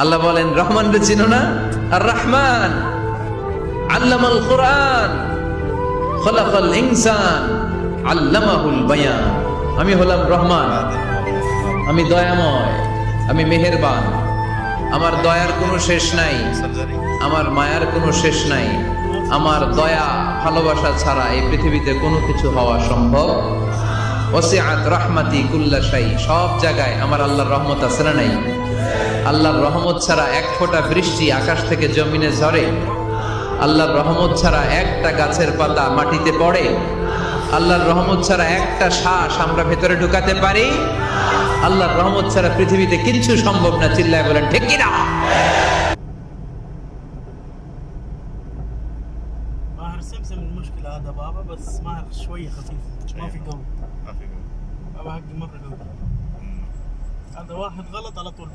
আল্লাহ বলেন রহমান রে চিনো না? আর রহমান আল্লামাল কোরআন খলাকাল ইনসান আল্লামাহুল বায়ান। আমি হলাম রহমান, আমি দয়াময়, আমি মেহেরবান। আমার দয়ার কোনো শেষ নাই, আমার মায়ার কোনো শেষ নাই। আমার দয়া ভালোবাসা ছাড়া এই পৃথিবীতে কোনো কিছু হওয়া সম্ভব। ওয়াসিআত রাহমাতি কুল্লা শাই, সব জায়গায় আমার আল্লাহর রহমত আছে না নাই? আল্লাহর রহমত ছাড়া এক ফোঁটা বৃষ্টি আকাশ থেকে জমিনে ঝরে? আল্লাহর রহমত ছাড়া একটা গাছের পাতা মাটিতে পড়ে? আল্লাহর রহমত ছাড়া একটা শ্বাস আমরা ভেতরে ঢুকাতে পারি? আল্লাহর রহমত ছাড়া পৃথিবীতে কিচ্ছু সম্ভব না। চিল্লায় বলেন ঠিক কিনা? ماهر سمسم المشكلة هذا بابا، بس ماهر شوية خفيف، ما في قوي. ما في قوي. بابا حقي مرة قوي. هذا واحد غلط على طول.